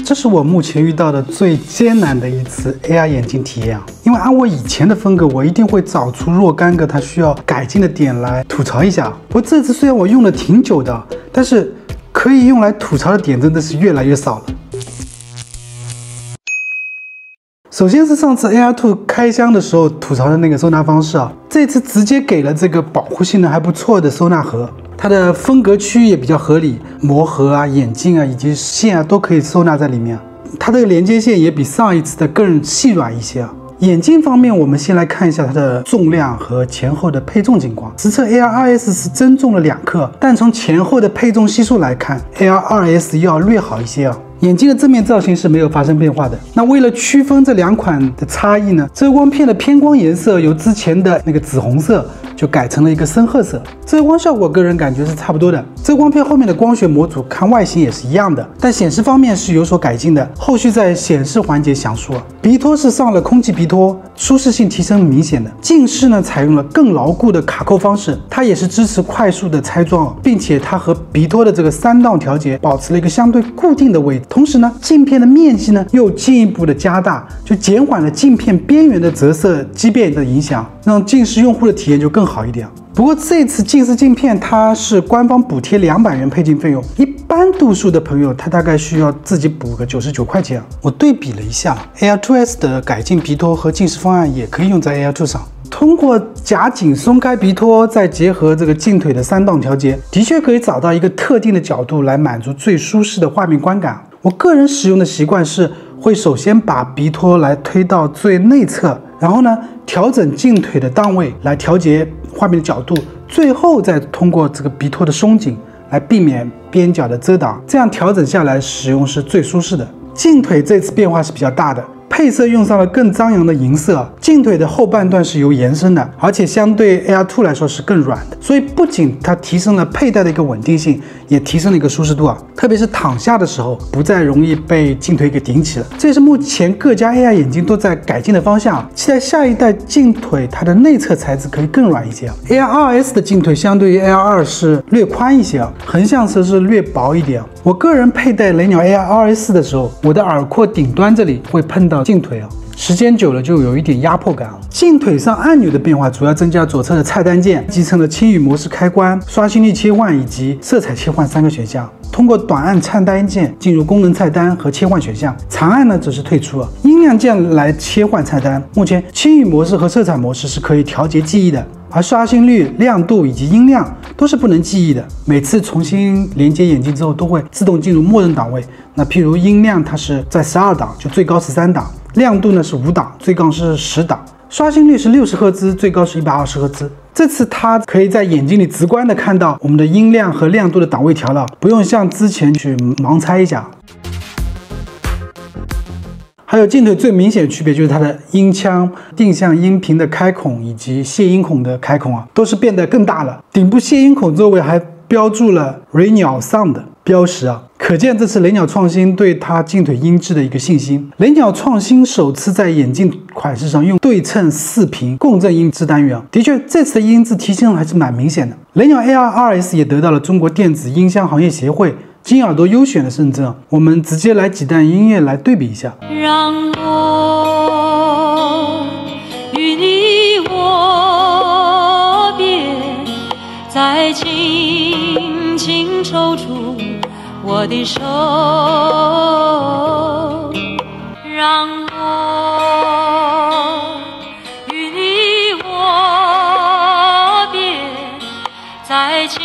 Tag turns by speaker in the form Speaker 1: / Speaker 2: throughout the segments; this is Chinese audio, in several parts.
Speaker 1: 这是我目前遇到的最艰难的一次 AR 眼镜体验啊！因为按我以前的风格，我一定会找出若干个它需要改进的点来吐槽一下。不过这次虽然我用了挺久的，但是可以用来吐槽的点真的是越来越少了。首先是上次 AR2 开箱的时候吐槽的那个收纳方式啊，这次直接给了这个保护性能还不错的收纳盒，它的分隔区也比较合理，膜盒啊、眼镜啊以及线啊都可以收纳在里面。它的连接线也比上一次的更细软一些啊。眼镜方面，我们先来看一下它的重量和前后的配重情况。实测 AR2S 是增重了2克，但从前后的配重系数来看 ，AR2S 要略好一些啊。眼镜的正面造型是没有发生变化的。那为了区分这2款的差异呢，遮光片的偏光颜色由之前的那个紫红色就改成了一个深褐色，遮光效果个人感觉是差不多的。遮光片后面的光学模组看外形也是一样的，但显示方面是有所改进的，后续在显示环节详述。鼻托是上了空气鼻托，舒适性提升明显的。近视呢采用了更牢固的卡扣方式，它也是支持快速的拆装，并且它和鼻托的这个3档调节保持了一个相对固定的位置。同时呢，镜片的面积呢又进一步的加大，就减缓了镜片边缘的折射畸变的影响，让近视用户的体验就更好一点。不过这次近视镜片它是官方补贴200元配镜费用，一般度数的朋友他大概需要自己补个99块钱。我对比了一下 Air2S 的改进鼻托和近视方案也可以用在 Air2 上。通过夹紧松开鼻托，再结合这个镜腿的3档调节，的确可以找到一个特定的角度来满足最舒适的画面观感。我个人使用的习惯是会首先把鼻托来推到最内侧，然后呢调整镜腿的档位来调节画面的角度，最后再通过这个鼻托的松紧来避免边角的遮挡，这样调整下来使用是最舒适的。镜腿这次变化是比较大的，配色用上了更张扬的银色，镜腿的后半段是由延伸的，而且相对 AR2 来说是更软的，所以不仅它提升了佩戴的一个稳定性，也提升了一个舒适度啊，特别是躺下的时候不再容易被镜腿给顶起了。这也是目前各家 AR 眼镜都在改进的方向，期待下一代镜腿它的内侧材质可以更软一些。AR2S 的镜腿相对于 AR2 是略宽一些啊，横向色是略薄一点。我个人佩戴雷鸟 AR2S 的时候，我的耳廓顶端这里会碰到镜腿啊，时间久了就有一点压迫感。镜腿上按钮的变化主要增加左侧的菜单键，集成了轻语模式开关、刷新率切换以及色彩切换3个选项。通过短按菜单键进入功能菜单和切换选项，长按呢则是退出。音量键来切换菜单。目前轻语模式和色彩模式是可以调节记忆的，而刷新率、亮度以及音量都是不能记忆的。每次重新连接眼镜之后，都会自动进入默认档位。那譬如音量它是在12档，就最高是3档；亮度呢是5档，最高是10档；刷新率是60赫兹，最高是120赫兹。这次它可以在眼睛里直观的看到我们的音量和亮度的档位调了，不用像之前去盲猜一下。还有镜腿最明显的区别就是它的音腔、定向音频的开孔以及泄音孔的开孔啊，都是变得更大了。顶部泄音孔周围还标注了雷鸟 Sound 标识啊，可见这次雷鸟创新对它镜腿音质的一个信心。雷鸟创新首次在眼镜款式上用对称4频共振音质单元啊，的确这次的音质提升还是蛮明显的。雷鸟 AR2S 也得到了中国电子音箱行业协会金耳朵优选的认证。我们直接来几段音乐来对比一下。
Speaker 2: 让我与你握别，再轻轻抽出我的手，让我与你握别，再轻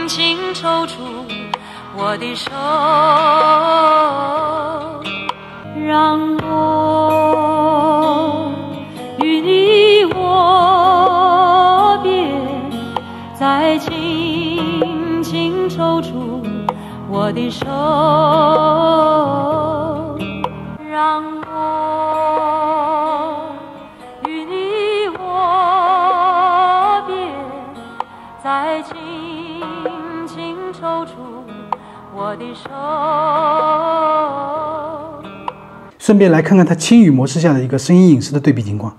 Speaker 2: 轻抽出我的手，让我与你握别，再轻轻抽出我的手，让我与你握别，再轻轻抽出我的手。
Speaker 1: 顺便来看看它轻语模式下的一个声音隐式的对比情况。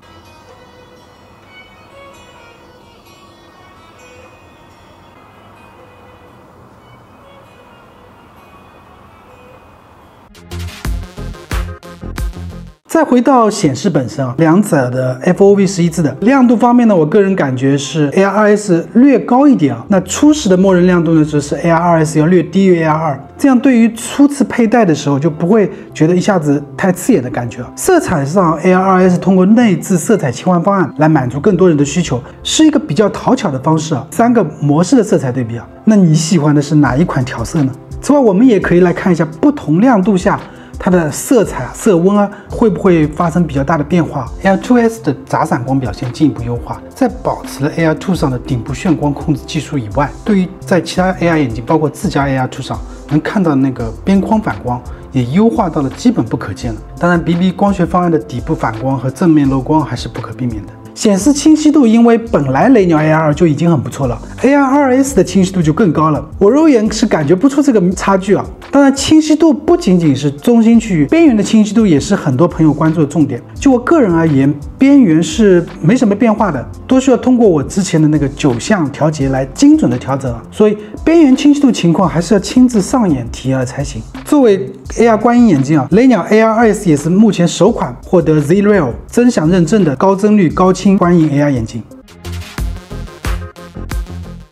Speaker 1: 再回到显示本身啊，两者的 FOV 是一致的。亮度方面呢，我个人感觉是 AR2S 略高一点啊。那初始的默认亮度呢，就是 AR2S 要略低于 AR2，这样对于初次佩戴的时候就不会觉得一下子太刺眼的感觉。色彩上 AR2S 通过内置色彩切换方案来满足更多人的需求，是一个比较讨巧的方式啊。3个模式的色彩对比啊，那你喜欢的是哪一款调色呢？此外，我们也可以来看一下不同亮度下它的色彩色温啊，会不会发生比较大的变化 ？Air2S 的杂闪光表现进一步优化，在保持了 Air2 上的顶部眩光控制技术以外，对于在其他 AR 眼镜，包括自家 Air2 上能看到那个边框反光，也优化到了基本不可见了。当然 ，BB 光学方案的底部反光和正面漏光还是不可避免的。显示清晰度，因为本来雷鸟 AR2 就已经很不错了 ，AR2S 的清晰度就更高了。我肉眼是感觉不出这个差距啊。当然，清晰度不仅仅是中心区域，边缘的清晰度也是很多朋友关注的重点。就我个人而言，边缘是没什么变化的，都需要通过我之前的那个9项调节来精准的调整啊。所以边缘清晰度情况还是要亲自上眼体验才行。作为 AR 观音眼镜啊，雷鸟 AR2S 也是目前首款获得 Z-Real 真响认证的高帧率高清观音 AR 眼镜。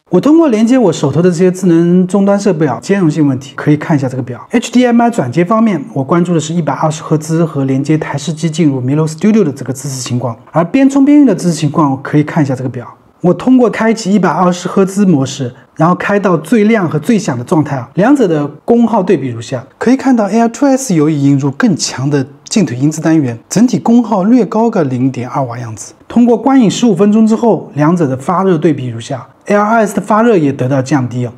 Speaker 1: 我通过连接我手头的这些智能终端设备啊，兼容性问题可以看一下这个表。HDMI 转接方面，我关注的是120赫兹和连接台式机进入 Milo Studio 的这个支持情况，而边充边运的支持情况，我可以看一下这个表。我通过开启120赫兹模式，然后开到最亮和最响的状态啊，两者的功耗对比如下。可以看到 Air2S 由于引入更强的进腿音质单元，整体功耗略高个 0.2 瓦样子。通过观影15分钟之后，两者的发热对比如下 ，Air2S 的发热也得到降低啊。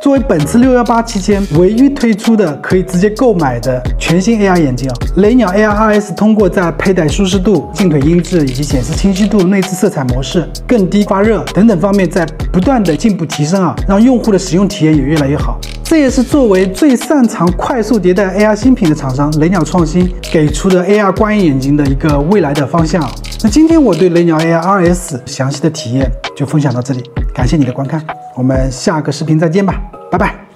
Speaker 1: 作为本次618期间唯一推出的可以直接购买的全新 AR 眼镜啊，雷鸟 AR2S 通过在佩戴舒适度、进腿音质以及显示清晰度、内置色彩模式、更低发热等等方面在不断的进步提升啊，让用户的使用体验也越来越好。这也是作为最擅长快速迭代 AR 新品的厂商，雷鸟创新给出的 AR 观影眼镜的一个未来的方向啊。那今天我对雷鸟 AR2S 详细的体验就分享到这里，感谢你的观看，我们下个视频再见吧，拜拜。